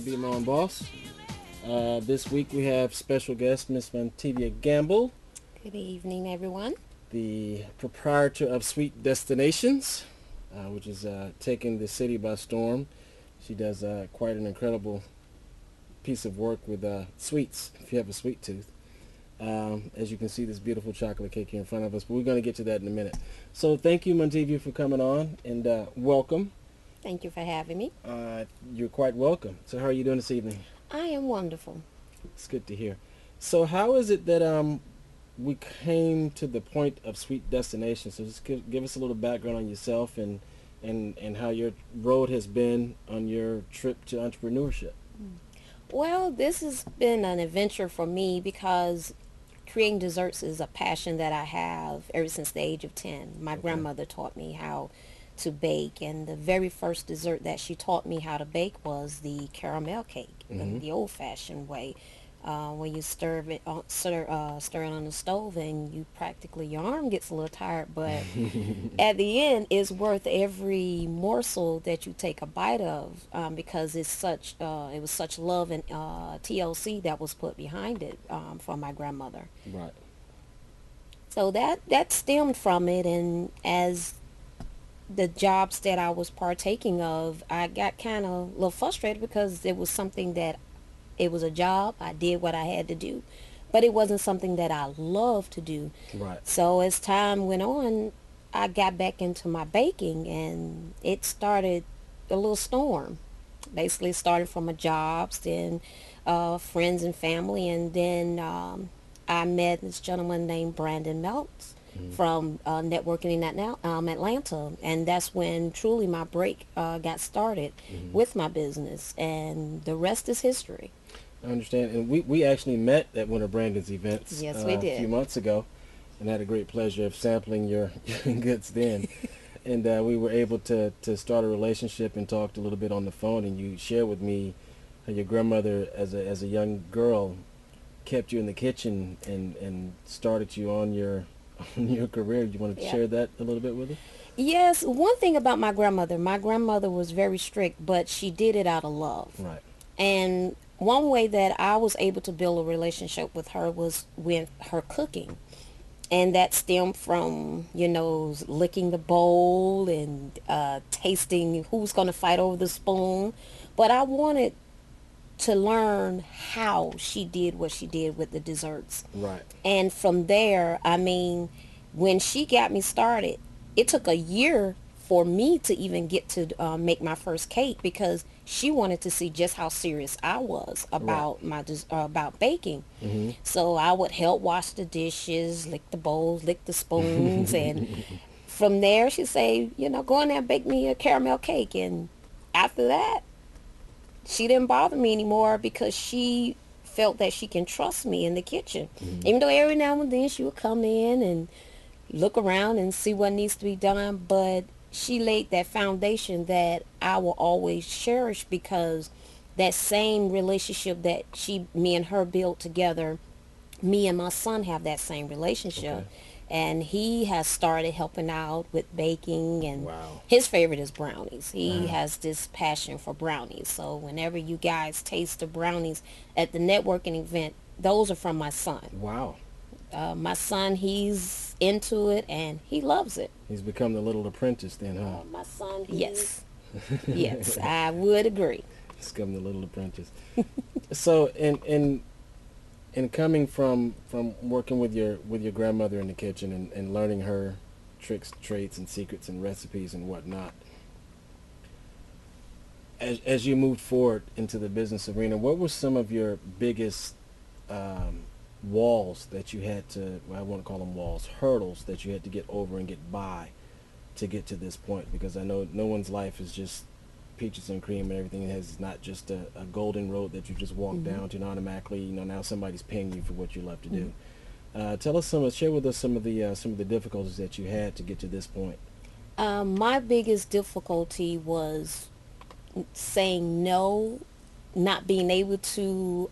IWBMOB boss. This week we have special guest Miss Montevia Gamble, Good evening, everyone. the proprietor of Sweet Destinations, which is taking the city by storm. She does quite an incredible piece of work with sweets, if you have a sweet tooth. As you can see, this beautiful chocolate cake here in front of us, but we're going to get to that in a minute. So thank you, Montevia, for coming on, and welcome. Thank you for having me. You're quite welcome. So how are you doing this evening? I am wonderful. It's good to hear. So how is it that we came to the point of Sweet Destination? So just give us a little background on yourself and how your road has been on your trip to entrepreneurship. Well, this has been an adventure for me because creating desserts is a passion that I have ever since the age of 10. My grandmother taught me how to bake, and the very first dessert that she taught me how to bake was the caramel cake, the old-fashioned way. When you stir it on the stove, and you practically, your arm gets a little tired, but at the end, it's worth every morsel that you take a bite of, because it was such love and TLC that was put behind it from my grandmother. Right. So that stemmed from it, and as the jobs that I was partaking of, I got kind of a little frustrated because it was something that it was a job. I did what I had to do, but it wasn't something that I loved to do. Right. So as time went on, I got back into my baking, and it started a little storm. Basically, it started from my jobs, then friends and family, and then I met this gentleman named Brandon Meltz from networking in Atlanta, and that's when truly my break got started with my business, and the rest is history. I understand. And we actually met at one of Brandon's events Yes, we did. a few months ago and had a great pleasure of sampling your goods then. And we were able to start a relationship and talked a little bit on the phone, and you shared with me how your grandmother as a young girl kept you in the kitchen and started you on your career. You want to Yeah. share that a little bit with us? Yes, one thing about my grandmother was very strict, but she did it out of love. Right. And one way that I was able to build a relationship with her was with her cooking. And that stemmed from, licking the bowl and tasting who's going to fight over the spoon. But I wanted to learn how she did what she did with the desserts. Right. And from there, when she got me started, it took a year for me to even get to make my first cake, because she wanted to see just how serious I was about about baking. So I would help wash the dishes, lick the bowls, lick the spoons, and from there she'd say, go in there and bake me a caramel cake. And after that, she didn't bother me anymore because she felt that she can trust me in the kitchen. Even though every now and then she would come in and look around and see what needs to be done, but she laid that foundation that I will always cherish, because that same relationship that me and her built together, me and my son have that same relationship. Okay. And he has started helping out with baking, and Wow. his favorite is brownies. He has this passion for brownies. So whenever you guys taste the brownies at the networking event, those are from my son. Wow. My son, he's into it and he loves it. He's become the little apprentice then, huh? My son, yes. Yes, I would agree. He's become the little apprentice. So in coming from working with your grandmother in the kitchen and learning her tricks, traits, and secrets and recipes and whatnot, as you moved forward into the business arena, what were some of your biggest walls that you had to, well, I want to call them walls, hurdles that you had to get over and get by to get to this point? Because I know no one's life is just peaches and cream, and everything is not just a golden road that you just walk down to and automatically, now somebody's paying you for what you love to do. Share with us some of the difficulties that you had to get to this point. My biggest difficulty was saying no, not being able to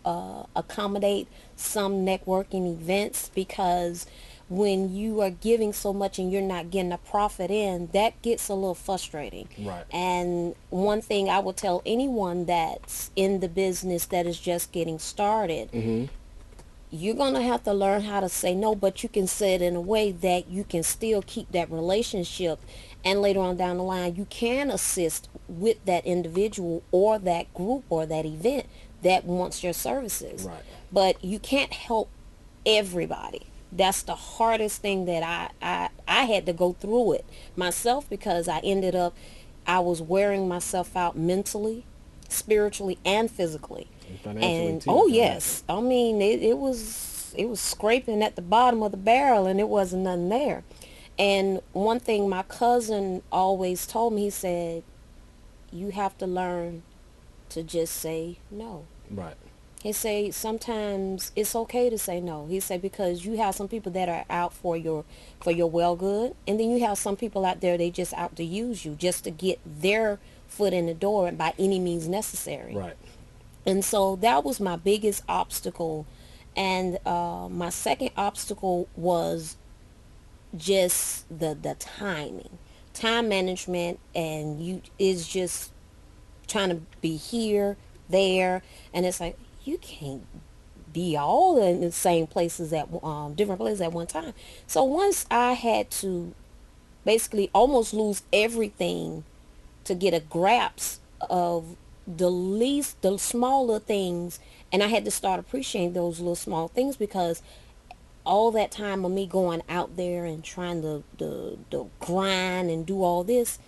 accommodate some networking events, because when you are giving so much and you're not getting a profit in, that gets a little frustrating. Right. And one thing I will tell anyone that's in the business that is just getting started, Mm-hmm. you're going to have to learn how to say no, but you can say it in a way that you can still keep that relationship, and later on down the line you can assist with that individual or that group or that event that wants your services. Right. But you can't help everybody. That's the hardest thing that I had to go through it myself, because I was wearing myself out mentally, spiritually, and physically. And financially And too, oh I can yes, I mean it was scraping at the bottom of the barrel, and it wasn't nothing there. And one thing my cousin always told me, he said, you have to learn to just say no. imagine. Right. He say sometimes it's okay to say no. He said because you have some people that are out for your well good, and then you have some people out there, they just out to use you just to get their foot in the door and by any means necessary. Right. And so that was my biggest obstacle. And my second obstacle was just the time management, and you is just trying to be here, there, and it's like you can't be all in the same places at different places at one time. So once I had to basically almost lose everything to get a grasp of the smaller things, and I had to start appreciating those little small things, because all that time of me going out there and trying to grind and do all this,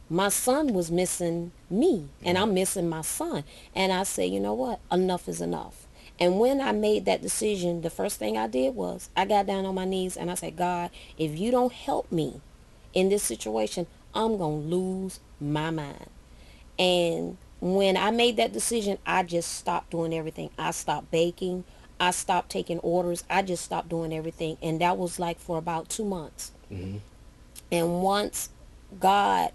my son was missing me, and I'm missing my son. And I said, you know what, enough is enough. And when I made that decision, the first thing I did was I got down on my knees and I said, God, if you don't help me in this situation, I'm going to lose my mind. And when I made that decision, I just stopped doing everything. I stopped baking. I stopped taking orders. I just stopped doing everything. And that was like for about 2 months. Mm-hmm. And once God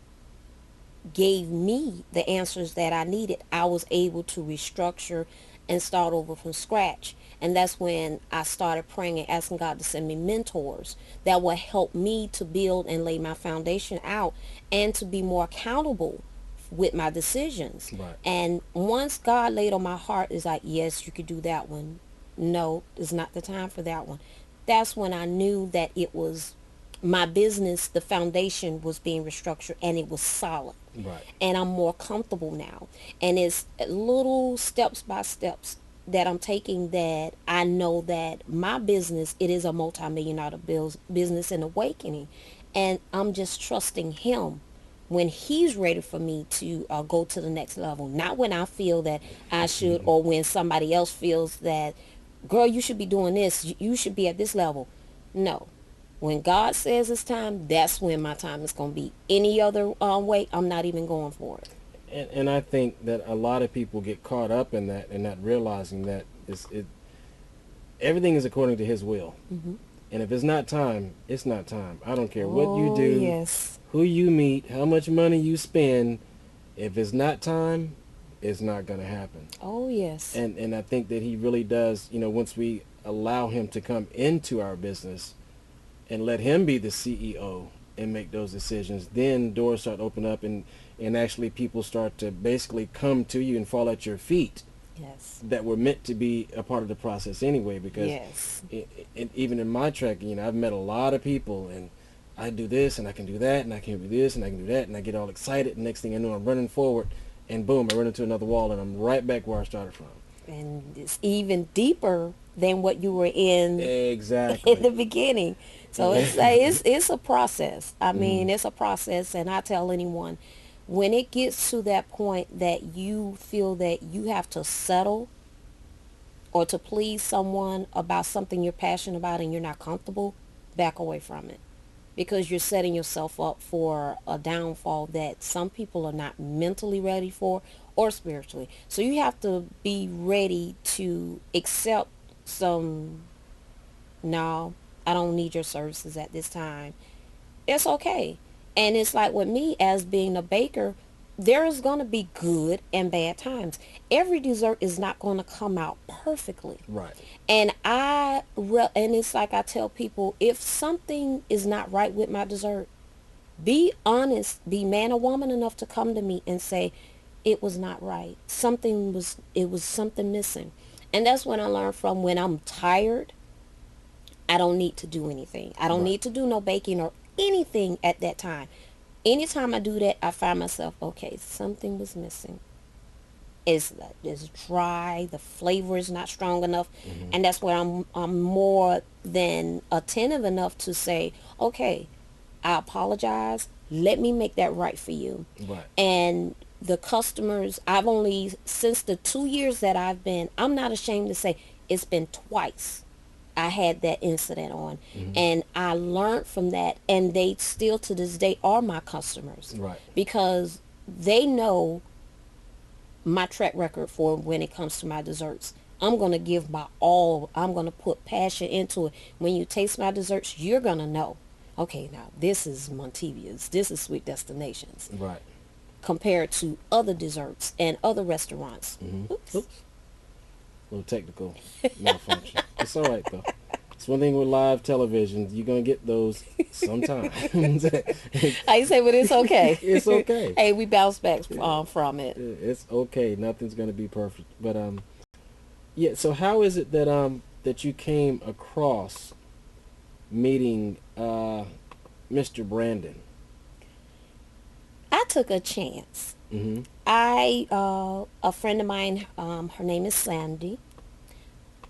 gave me the answers that I needed, I was able to restructure and start over from scratch. And that's when I started praying and asking God to send me mentors that will help me to build and lay my foundation out and to be more accountable with my decisions. Right. And once God laid on my heart, is like, yes, you could do that one. No, it's not the time for that one. That's when I knew that it was my business, the foundation was being restructured, and it was solid. Right. And I'm more comfortable now. And it's little steps by steps that I'm taking, that I know that my business, it is a multi-million-dollar business in awakening. And I'm just trusting him when he's ready for me to go to the next level. Not when I feel that I should, or when somebody else feels that, girl, you should be doing this, you should be at this level. No. When God says it's time, that's when my time is going to be. Any other way, I'm not even going for it. And I think that a lot of people get caught up in that and not realizing that everything is according to his will. Mm-hmm. And if it's not time, it's not time. I don't care what you do, Yes. who you meet, how much money you spend. If it's not time, it's not going to happen. Oh, yes. And I think that he really does, once we allow him to come into our business and let him be the CEO and make those decisions, then doors start to open up, and actually people start to basically come to you and fall at your feet. Yes. That were meant to be a part of the process anyway, because Yes. even in my track, I've met a lot of people, and I do this and I can do that and I can do this and I can do that, and I get all excited, and next thing I know I'm running forward, and boom, I run into another wall, and I'm right back where I started from. And it's even deeper than what you were in Exactly. in the beginning. So it's a process. I mean, it's a process, and I tell anyone, when it gets to that point that you feel that you have to settle or to please someone about something you're passionate about and you're not comfortable, back away from it, because you're setting yourself up for a downfall that some people are not mentally ready for or spiritually. So you have to be ready to accept some, no, I don't need your services at this time. It's okay. And it's like with me as being a baker, There's going to be good and bad times. Every dessert is not going to come out perfectly. Right. And and it's like I tell people, if something is not right with my dessert, be honest, be man or woman enough to come to me and say, it was not right. It was something missing. And that's when I learned from, when I'm tired, I don't need to do anything. I don't Right. need to do no baking or anything at that time. Anytime I do that, I find myself, okay, something was missing. It's dry, the flavor is not strong enough, and that's where I'm more than attentive enough to say, okay, I apologize, let me make that right for you. Right. And the customers, I've only, since the 2 years that I've been, I'm not ashamed to say it's been twice I had that incident on, and I learned from that, and they still to this day are my customers, Right. because they know my track record for when it comes to my desserts. I'm going to give my all. I'm going to put passion into it. When you taste my desserts, you're going to know, okay, now this is Montevia's, this is Sweet Destinations, Right. compared to other desserts and other restaurants. Oops. Oops. A little technical malfunction. It's all right though. It's one thing with live television. You're gonna get those sometimes. I say, but it's okay. It's okay. Hey, we bounce back from it. It's okay. Nothing's gonna be perfect. But yeah. So how is it that that you came across meeting Mr. Brandon? I took a chance. Mm-hmm. A friend of mine, her name is Sandy.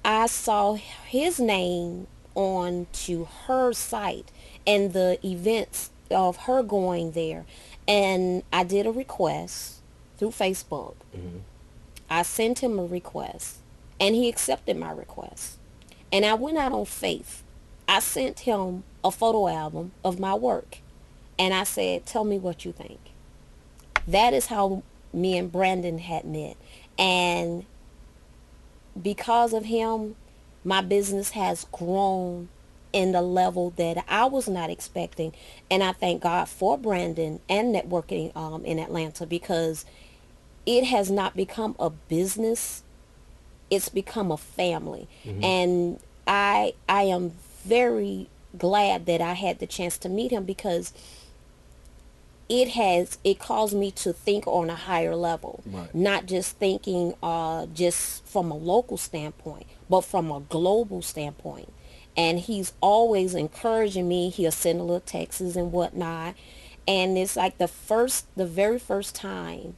I saw his name on to her site and the events of her going there. And I did a request through Facebook. Mm-hmm. I sent him a request and he accepted my request. And I went out on faith. I sent him a photo album of my work. And I said, tell me what you think. That is how me and Brandon had met. And because of him, my business has grown in the level that I was not expecting. And I thank God for Brandon and networking in Atlanta, because it has not become a business. It's become a family. Mm-hmm. And I am very glad that I had the chance to meet him, because it caused me to think on a higher level. Right. Not just thinking just from a local standpoint, but from a global standpoint. And he's always encouraging me. He'll send a little texts and whatnot. And it's like the very first time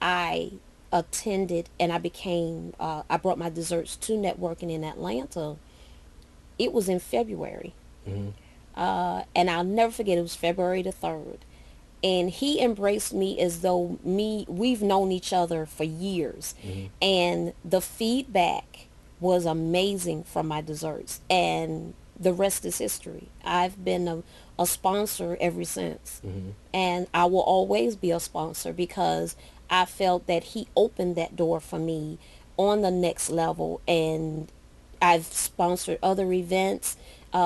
I attended and I brought my desserts to networking in Atlanta, it was in February. Mm-hmm. And I'll never forget, it was February the 3rd. And he embraced me as though we've known each other for years. Mm-hmm. And the feedback was amazing from my desserts. And the rest is history. I've been a sponsor ever since. Mm-hmm. And I will always be a sponsor, because I felt that he opened that door for me on the next level. And I've sponsored other events.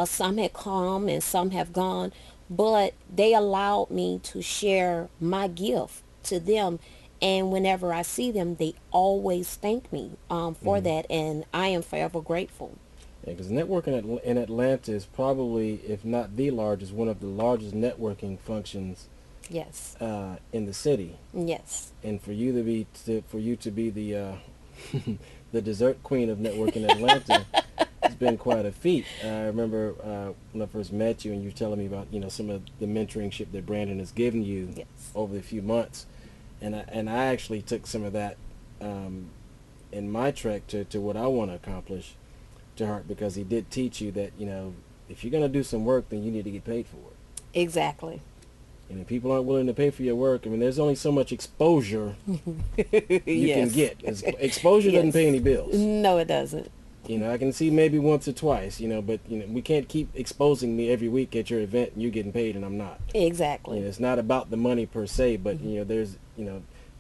Some have come and some have gone. But they allowed me to share my gift to them. And whenever I see them, they always thank me for that. And I am forever grateful. Yeah, because networking in Atlanta is probably, if not the largest, one of the largest networking functions. Yes. In the city. Yes. And for you to be the the dessert queen of networking in Atlanta, it's been quite a feat. I remember when I first met you, and you were telling me about some of the mentoringship that Brandon has given you over the few months, and I actually took some of that in my trek to what I want to accomplish to heart, because he did teach you that if you're gonna do some work, then you need to get paid for it. Exactly. And if people aren't willing to pay for your work, I mean, there's only so much exposure you can get. Exposure doesn't pay any bills. No, it doesn't. I can see maybe once or twice, but we can't keep exposing me every week at your event and you getting paid and I'm not. Exactly. It's not about the money per se, but there's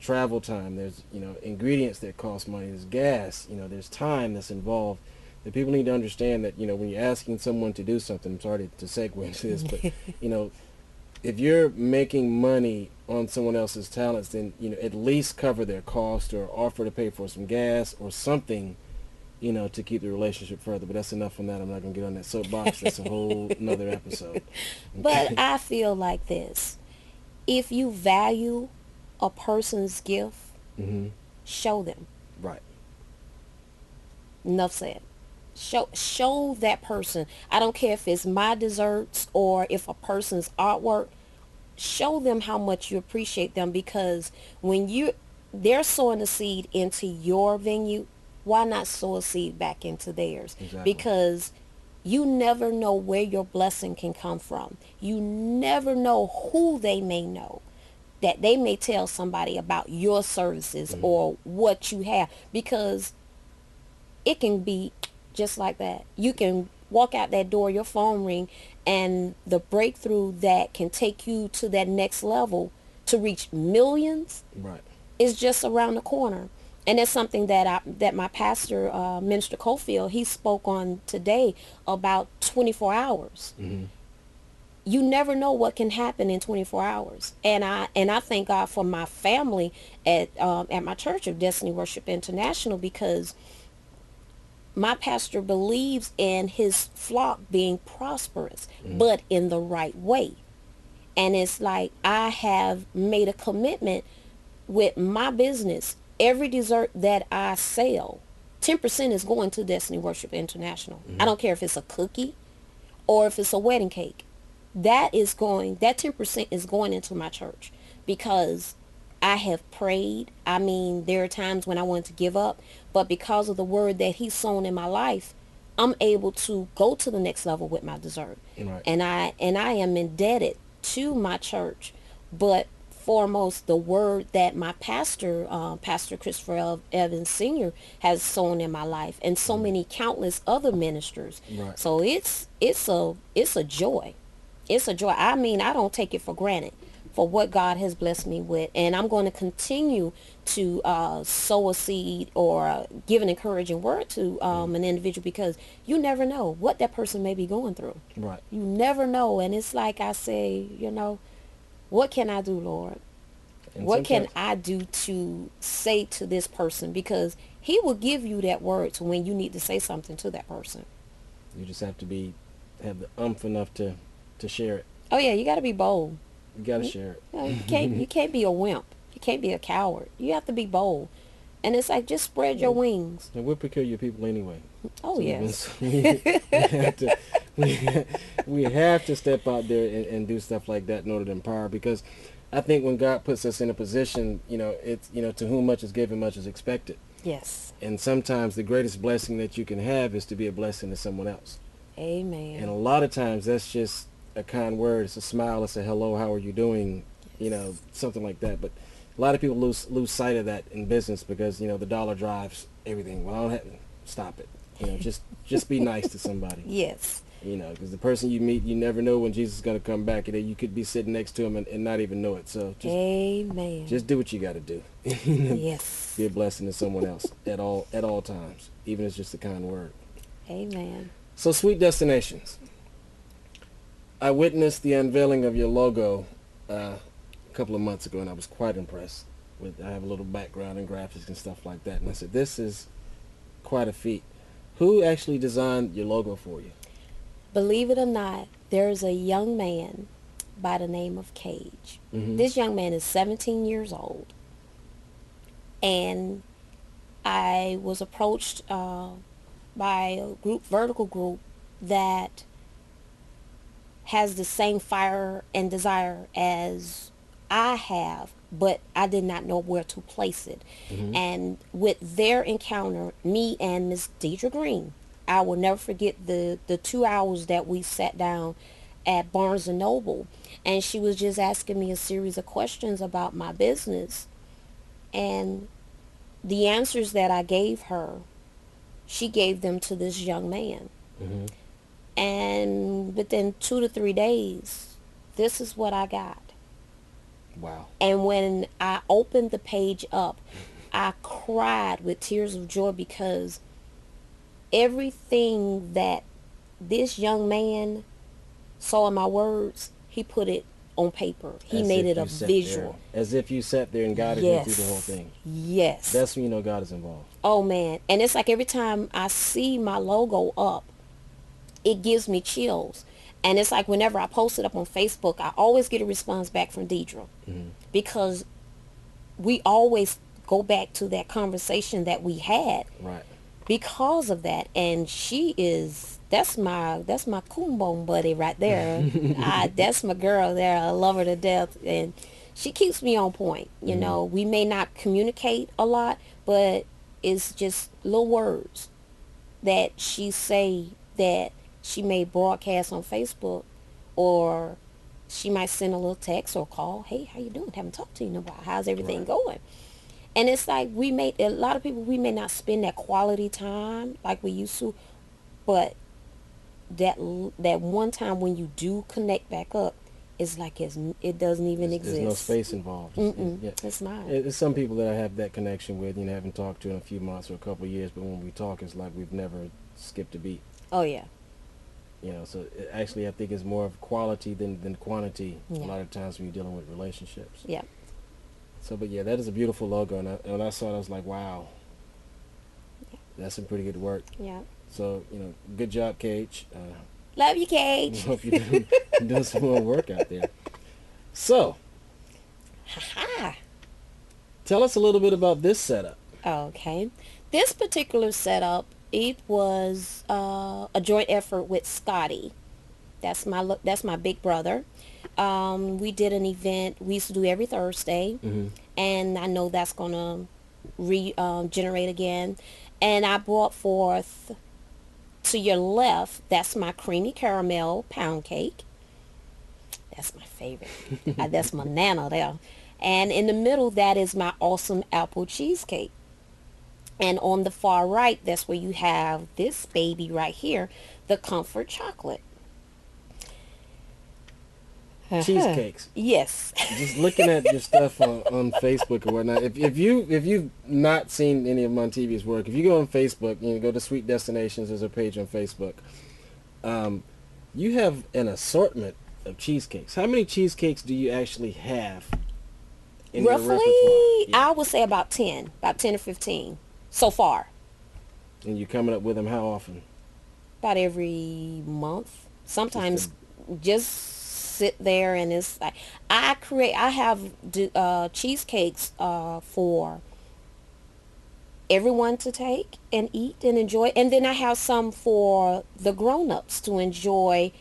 travel time, there's ingredients that cost money, there's gas, there's time that's involved. That people need to understand that when you're asking someone to do something, I'm sorry to segue into this, but if you're making money on someone else's talents, then at least cover their cost or offer to pay for some gas or something, to keep the relationship further. But that's enough on that. I'm not gonna get on that soapbox. That's a whole another episode. But Okay. I feel like this. If you value a person's gift, Hmm. show them. Right. Enough said. Show that person. I don't care if it's my desserts or if a person's artwork. Show them how much you appreciate them, because when they're sowing a seed into your venue, why not sow a seed back into theirs? Exactly. Because you never know where your blessing can come from. You never know who they may know, that they may tell somebody about your services or what you have, because it can be just like that. You can walk out that door, your phone ring, and the breakthrough that can take you to that next level to reach millions Right. is just around the corner. And that's something that my pastor, Minister Cofield, he spoke on today about 24 hours. Hmm. You never know what can happen in 24 hours. And I thank God for my family at my church of Destiny Worship International, because my pastor believes in his flock being prosperous, but in the right way. And it's like I have made a commitment with my business. Every dessert that I sell, 10% is going to Destiny Worship International. I don't care if it's a cookie or if it's a wedding cake. That 10% is going into my church, because I have prayed. I mean, there are times when I wanted to give up, but because of the word that he's sown in my life, I'm able to go to the next level with my dessert. Right. And I am indebted to my church, but foremost the word that my pastor, Pastor Christopher Evans Sr., has sown in my life, and so many countless other ministers. Right. So it's a joy. It's a joy. I mean, I don't take it for granted for what God has blessed me with. And I'm going to continue to sow a seed or give an encouraging word to an individual, because you never know what that person may be going through. Right. You never know. And it's like I say, what can I do, Lord? And What can sometimes I do to say to this person? Because he will give you that word to when you need to say something to that person. you just have to have the enough to share it. Oh yeah, you got to be bold. You got to share it. You can't be a wimp. You can't be a coward. You have to be bold. And it's like, just spread your wings. And we're peculiar people anyway. Oh So yes. we have to step out there and do stuff like that in order to empower, because I think when God puts us in a position, it's, to whom much is given, much is expected. Yes. And sometimes the greatest blessing that you can have is to be a blessing to someone else. Amen. And a lot of times that's just a kind word. It's a smile. It's a hello, how are you doing? Something like that. But a lot of people lose sight of that in business, because, the dollar drives everything. Well, I don't have to stop it. Just be nice to somebody. Yes. Because the person you meet, you never know when Jesus is going to come back. And you could be sitting next to him and not even know it. So Amen. just do what you got to do. Yes. Be a blessing to someone else at all times, even if it's just a kind word. Amen. So, Sweet Destinations. I witnessed the unveiling of your logo a couple of months ago, and I was quite impressed. I have a little background in graphics and stuff like that, and I said, this is quite a feat. Who actually designed your logo for you? Believe it or not, there's a young man by the name of Cage. Mm-hmm. This young man is 17 years old, and I was approached by a vertical group that has the same fire and desire as I have, but I did not know where to place it. Mm-hmm. And with their encounter, me and Miss Deidre Green, I will never forget the 2 hours that we sat down at Barnes and Noble, and she was just asking me a series of questions about my business, and the answers that I gave her, she gave them to this young man. Mm-hmm. And within 2 to 3 days, this is what I got. Wow. And when I opened the page up, I cried with tears of joy, because everything that this young man saw in my words, he put it on paper. He As made if it a you sat visual. there. As if you sat there and guided him through the whole Yes. thing. Yes. That's when you know God is involved. Oh man. And it's like every time I see my logo up, it gives me chills. And it's like whenever I post it up on Facebook, I always get a response back from Deidre. Because we always go back to that conversation that we had. Right. Because of that. And she is, that's my coon buddy right there. That's my girl there. I love her to death. And she keeps me on point. You know, we may not communicate a lot, but it's just little words that she say that she may broadcast on Facebook, or she might send a little text or call. Hey, how you doing? Haven't talked to you in a while. How's everything going? And it's like a lot of people, we may not spend that quality time like we used to, but that one time when you do connect back up, it's like it doesn't even exist. There's no space involved. Yeah. It's not. It's some people that I have that connection with, haven't talked to in a few months or a couple of years, but when we talk, it's like we've never skipped a beat. Oh, yeah. So actually I think it's more of quality than quantity Yeah. a lot of times when you're dealing with relationships. Yeah. So, but yeah, that is a beautiful logo, and when I saw it, I was like, wow, that's some pretty good work. Yeah. So, good job, Cage. Love you, Cage. Hope you're doing some more work out there. So, tell us a little bit about this setup. Okay. This particular setup, it was a joint effort with Scotty. That's my big brother. We did an event. We used to do every Thursday, and I know that's gonna regenerate again. And I brought forth, to your left, that's my creamy caramel pound cake. That's my favorite. That's my nana there. And in the middle, that is my awesome apple cheesecake. And on the far right, that's where you have this baby right here, the comfort chocolate. Cheesecakes. Yes. Just looking at your stuff on Facebook or whatnot. If you've not seen any of Montevia's work, if you go on Facebook, go to Sweet Destinations, there's a page on Facebook. You have an assortment of cheesecakes. How many cheesecakes do you actually have in your Roughly, repertoire? Yeah. I would say about 10 or 15 so far. And you're coming up with them how often? About every month. Sometimes just sit there, and it's like I have cheesecakes for everyone to take and eat and enjoy, and then I have some for the grown-ups to enjoy.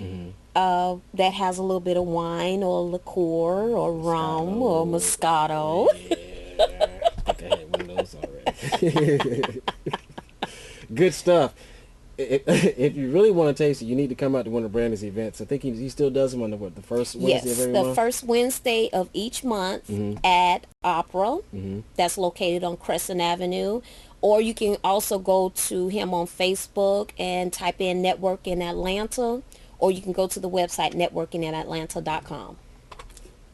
That has a little bit of wine or liqueur or rum or Moscato. Yeah, I think I had one of those already. Good stuff. If you really want to taste it, you need to come out to one of Brandon's events. I think he still does them on the first Wednesday of every month? Yes, the first Wednesday of each month at Opera. That's located on Crescent Avenue. Or you can also go to him on Facebook and type in Network in Atlanta. Or you can go to the website networkinginatlanta.com.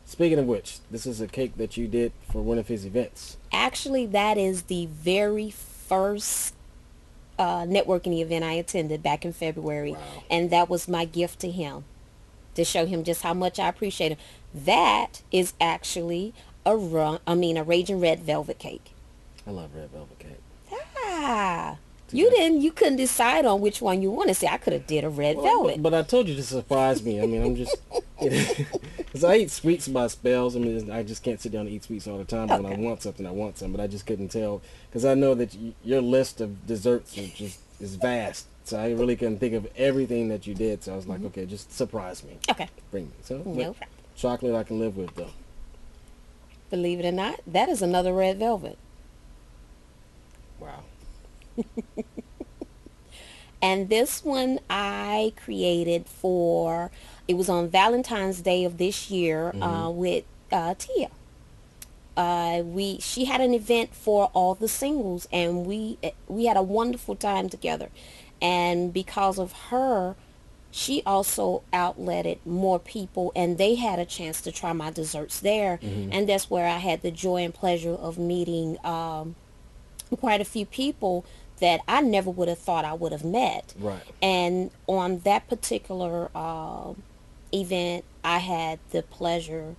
Speaking of which, this is a cake that you did for one of his events. Actually, that is the very first networking event I attended back in February. Wow. And that was my gift to him, to show him just how much I appreciate him. That is actually a Raging Red Velvet cake. I love red velvet cake. You couldn't decide on which one you want to say. I could have did a red velvet. But I told you to surprise me. I'm just, because I eat sweets by spells. I just can't sit down and eat sweets all the time. But when I want something, I want some. But I just couldn't tell, because I know that your list of desserts is vast. So I really couldn't think of everything that you did. So I was like, okay, just surprise me. Okay. Bring me. So No problem. Chocolate I can live with, though. Believe it or not, that is another red velvet. Wow. And this one I created it was on Valentine's Day of this year with Tia. She had an event for all the singles, and we had a wonderful time together. And because of her, she also outletted more people, and they had a chance to try my desserts there. And that's where I had the joy and pleasure of meeting quite a few people that I never would have thought I would have met. Right. And on that particular event, I had the pleasure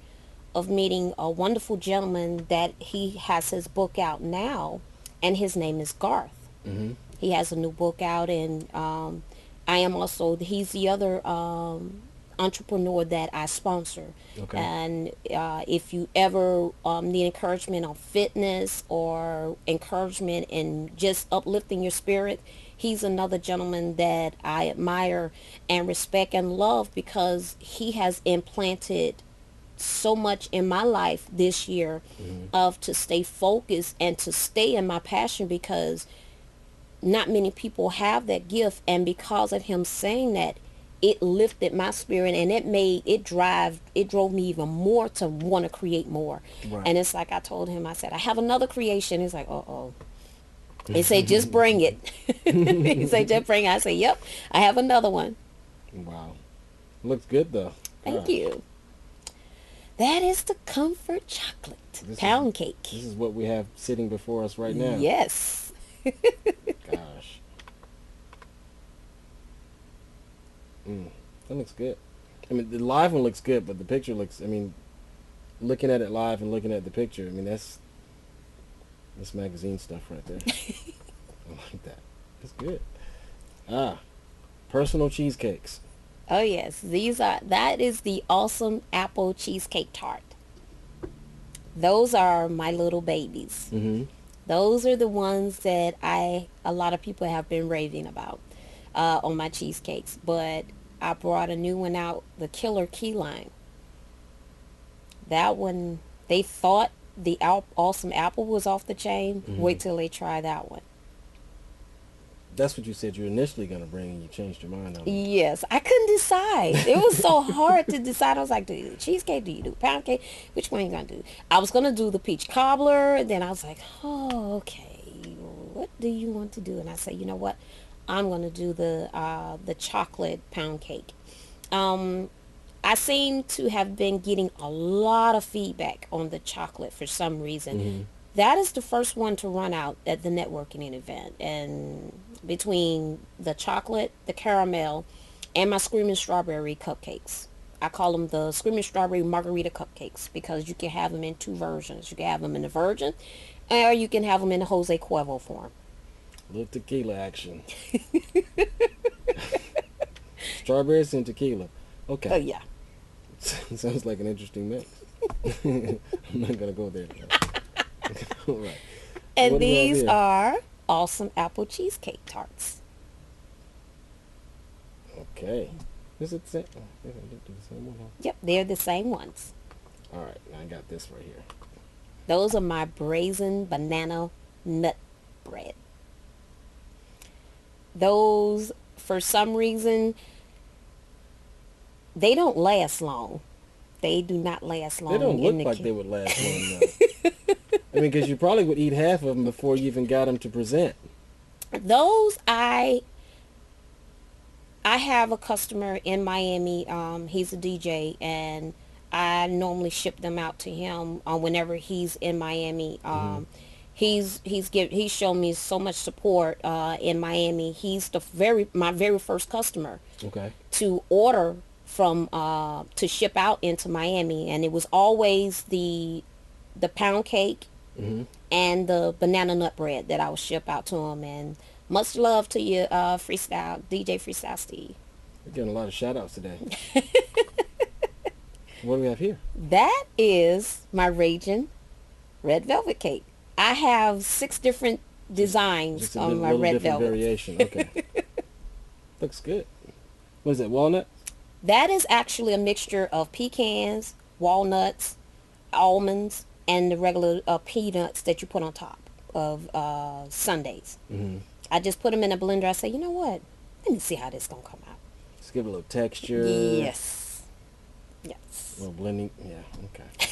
of meeting a wonderful gentleman that he has his book out now, and his name is Garth. Mm-hmm. He has a new book out, and I am also, he's the other entrepreneur that I sponsor. Okay. And if you ever need encouragement on fitness or encouragement in just uplifting your spirit, he's another gentleman that I admire and respect and love, because he has implanted so much in my life this year, of to stay focused and to stay in my passion, because not many people have that gift. And because of him saying that, it lifted my spirit, and it drove me even more to want to create more. Right. And it's like I told him, I said, I have another creation. He's like, uh-oh. He said, just bring it. He said, just bring it. I said, yep, I have another one. Wow. Looks good, though. Thank you. That is the Comfort Chocolate Pound Cake. This is what we have sitting before us right now. Yes. Gosh. That looks good. I mean, the live one looks good, but the picture looks, I mean, looking at it live and looking at the picture, I mean, that's magazine stuff right there. I like that. That's good. Personal cheesecakes. Oh yes, that is the Awesome Apple Cheesecake Tart. Those are my little babies. Mm-hmm. Those are the ones that a lot of people have been raving about on my cheesecakes. But I brought a new one out, the Killer Key Lime. That one, they thought the Awesome Apple was off the chain. Mm-hmm. Wait till they try that one. That's what you said you were initially going to bring, and you changed your mind on it. Yes, I couldn't decide. It was so hard to decide. I was like, do you do cheesecake? Do you do pound cake? Which one are you going to do? I was going to do the peach cobbler, and then I was like, oh, okay, what do you want to do? And I said, you know what? I'm going to do the chocolate pound cake. I seem to have been getting a lot of feedback on the chocolate for some reason. Mm-hmm. That is the first one to run out at the networking event. And between the chocolate, the caramel, and my Screaming Strawberry cupcakes. I call them the Screaming Strawberry Margarita cupcakes, because you can have them in two versions. You can have them in the virgin, or you can have them in the Jose Cuervo form. Little tequila action. Strawberries and tequila. Okay. Oh, yeah. Sounds like an interesting mix. I'm not going to go there. All right. And these are Awesome Apple Cheesecake Tarts. Okay. Is it the same? The same one, huh? Yep, they're the same ones. All right. Now I got this right here. Those are my brazen banana nut bread. Those, for some reason, they don't last long. They do not last long. They don't look like they would last long, though. I mean, because you probably would eat half of them before you even got them to present. Those, I have a customer in Miami. He's a DJ, and I normally ship them out to him whenever he's in Miami. He's shown me so much support in Miami. He's my very first customer. Okay. To order from to ship out into Miami, and it was always the pound cake. Mm-hmm. And the banana nut bread that I would ship out to him. And much love to you, DJ Freestyle Steve. We're getting a lot of shout outs today. What do we have here? That is my Raging Red Velvet Cake. I have 6 different designs Just on my red velvet. Variation. Okay. Looks good. What is it, walnut? That is actually a mixture of pecans, walnuts, almonds, and the regular peanuts that you put on top of sundaes. Mm-hmm. I just put them in a blender. I say, you know what? Let me see how this gonna come out. Just give it a little texture. Yes. Yes. A little blending. Yeah. Okay.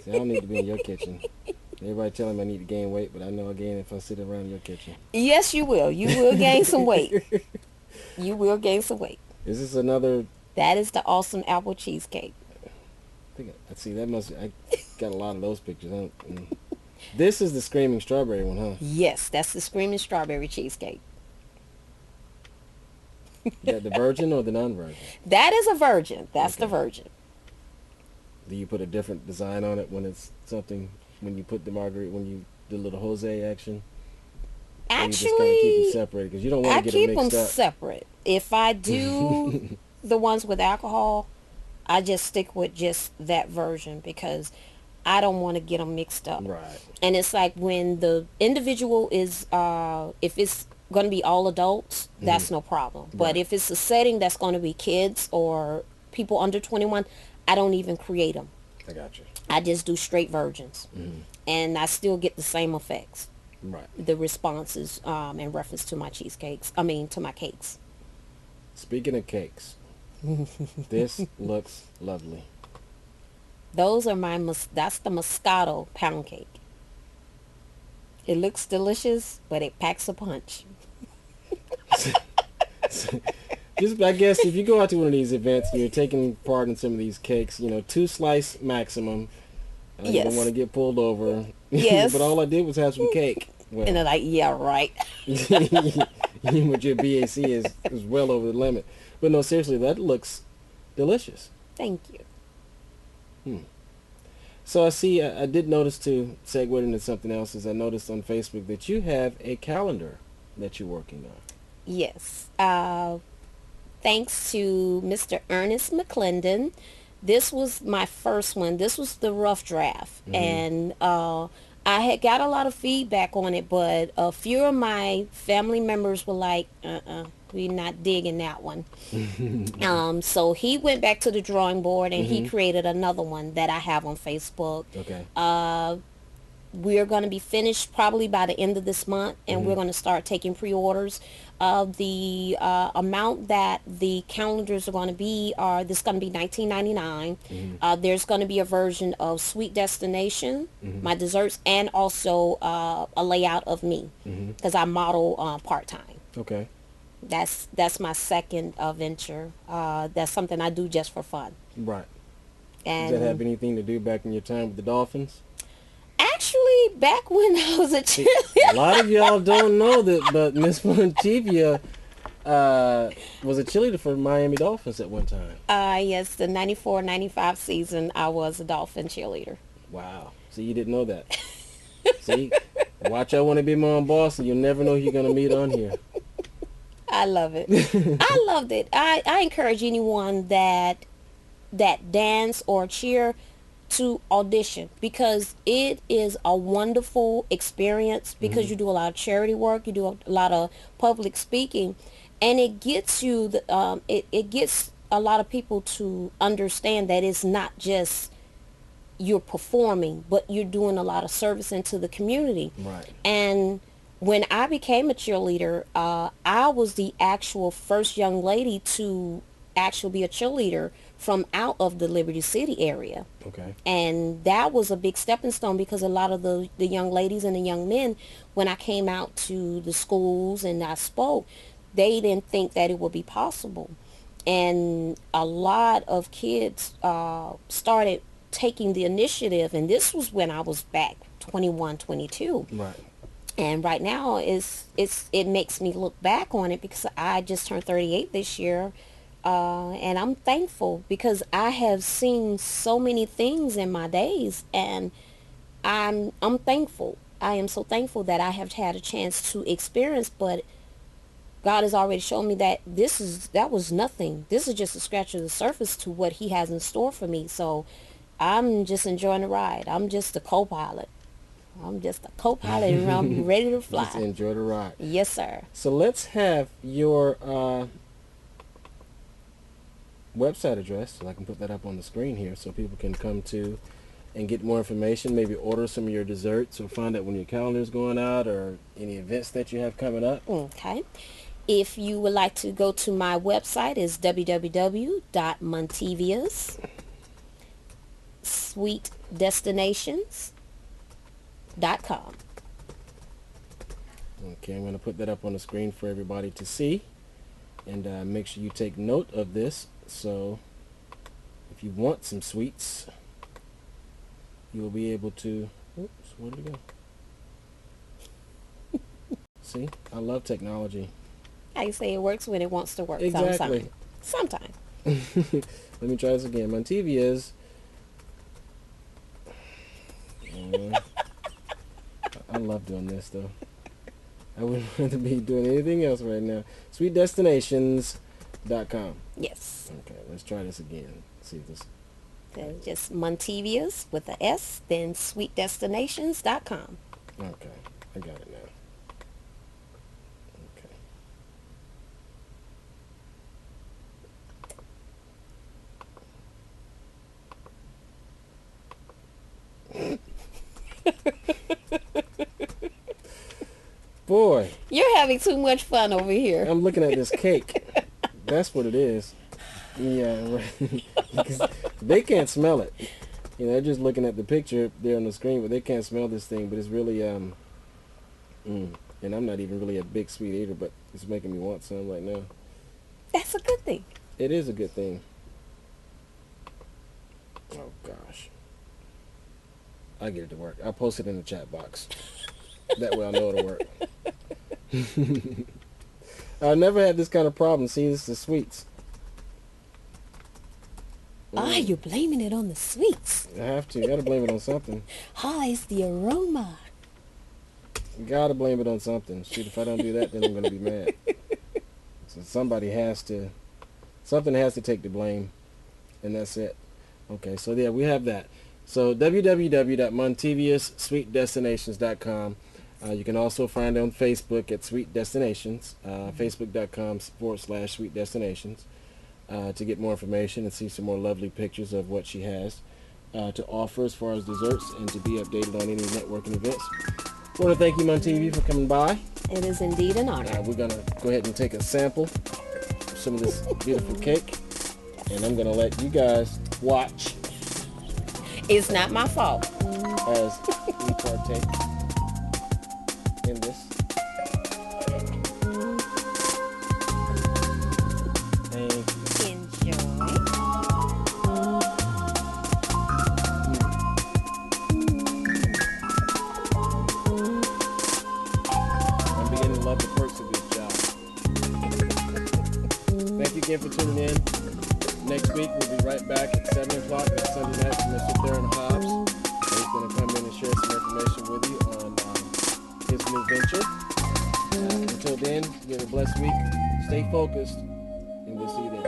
See, I don't need to be in your kitchen. Everybody telling me I need to gain weight, but I know I gain if I sit around your kitchen. Yes, you will. You will gain some weight. You will gain some weight. Is this another? That is the Awesome Apple Cheesecake. I see. I got a lot of those pictures. This is the Screaming Strawberry one, huh? Yes, that's the Screaming Strawberry Cheesecake. Is that the virgin or the non-virgin? That is a virgin. That's the Okay. virgin. Do you put a different design on it when it's something, when you put the margarita, when you do a little Jose action? Or you just kind of keep them Actually, separated because you don't want I to get them keep them mixed up. separate. If I do the ones with alcohol, I just stick with just that version because I don't want to get them mixed up. Right. And it's like when the individual is, if it's going to be all adults, that's no problem. But Right. if it's a setting that's going to be kids or people under 21, I don't even create them. I got you. I just do straight virgins. And I still get the same effects. Right. The responses in reference to my cheesecakes. I mean, to my cakes. Speaking of cakes, this looks lovely. Those are that's the Moscato pound cake. It looks delicious, but it packs a punch. Just, I guess, if you go out to one of these events and you're taking part in some of these cakes, 2 slice maximum. You Yes. don't want to get pulled over. Yes. But all I did was have some cake. Well, And they're like, yeah, right. what your BAC is well over the limit. But no, seriously, that looks delicious. Thank you. So I see, I did notice, to segue into something else, is I noticed on Facebook that you have a calendar that you're working on. Yes. Thanks to Mr. Ernest McClendon. This was my first one. This was the rough draft. And I had got a lot of feedback on it, but a few of my family members were like, we're not digging that one. So he went back to the drawing board and he created another one that I have on Facebook. Okay. We're going to be finished probably by the end of this month, and we're going to start taking pre-orders. The amount that the calendars are going to be this is going to be $19.99. There's going to be a version of Sweet Destination, my desserts, and also a layout of me because I model part-time. Okay. That's my second venture. That's something I do just for fun. Right. And Does that have anything to do back in your time with the Dolphins? actually, back when I was a A cheerleader, lot of y'all don't know that, but Miss Montevia was a cheerleader for Miami Dolphins at one time. yes, the 94-95 season, I was a Dolphin cheerleader. Wow. So you didn't know that. See? Watch out when they be my own boss, and you'll never know who you're going to meet on here. I love it. I loved it. I encourage anyone that dance or cheer to audition because it is a wonderful experience because you do a lot of charity work, you do a lot of public speaking, and it gets you it gets a lot of people to understand that it's not just you're performing, but you're doing a lot of service into the community. Right. And when I became a cheerleader, I was the actual first young lady to actually be a cheerleader from out of the Liberty City area. Okay. And that was a big stepping stone because a lot of the young ladies and the young men, when I came out to the schools and I spoke, they didn't think that it would be possible. And a lot of kids started taking the initiative, and this was when I was back 21, 22. Right. And right now it makes me look back on it because I just turned 38 this year. And I'm thankful because I have seen so many things in my days, and I'm thankful. I am so thankful that I have had a chance to experience, but God has already shown me that that was nothing. This is just a scratch of the surface to what he has in store for me. So I'm just enjoying the ride. I'm just a co-pilot. I'm just a co-pilot and I'm ready to fly. Just enjoy the ride. Yes, sir. So let's have your website address, so I can put that up on the screen here so people can come to and get more information, maybe order some of your desserts or find out when your calendar is going out or any events that you have coming up. Okay. If you would like to go to my website, is www.monteviasSweetDestinations.com. Okay, I'm going to put that up on the screen for everybody to see, and make sure you take note of this. So if you want some sweets, you will be able to, oops, where did it go? See, I love technology. I say it works when it wants to work. Exactly. Sometimes. Let me try this again. Montevia's. I love doing this though. I wouldn't rather be doing anything else right now. SweetDestinations.com. Yes. Okay, let's try this again. See if this. So just Montevia's with a S, then SweetDestinations.com. Okay, I got it now. Boy, You're having too much fun over here. I'm looking at this cake. That's what it is. Yeah, right. Because they can't smell it. You know, they're just looking at the picture there on the screen, but they can't smell this thing. But it's really, and I'm not even really a big sweet eater, but it's making me want some right now. That's a good thing. It is a good thing. Oh, gosh. I'll get it to work. I'll post it in the chat box. That way I'll know it'll work. I've never had this kind of problem. See, this is the sweets. You're blaming it on the sweets. I have to. You gotta blame it on something. It's the aroma. You gotta blame it on something. Shoot, if I don't do that, then I'm gonna be mad. So something has to take the blame, and that's it. Okay, so yeah, we have that. So www.monteviassweetdestinations.com. You can also find it on Facebook at Sweet Destinations, facebook.com/Sweet Destinations, to get more information and see some more lovely pictures of what she has to offer as far as desserts and to be updated on any networking events. I want to thank you, Montevia, for coming by. It is indeed an honor. We're going to go ahead and take a sample of some of this beautiful cake, and I'm going to let you guys watch. It's not my fault. As we partake in this. Enjoy. I'm beginning to love the perks of this job. Thank you again for tuning in. Next week we'll be right back at 7 o'clock next Sunday night from Mr. Theron Hobbs. He's going to come in and share some information with you on his new venture. Until then, you have a blessed week. Stay focused, and we'll see you then.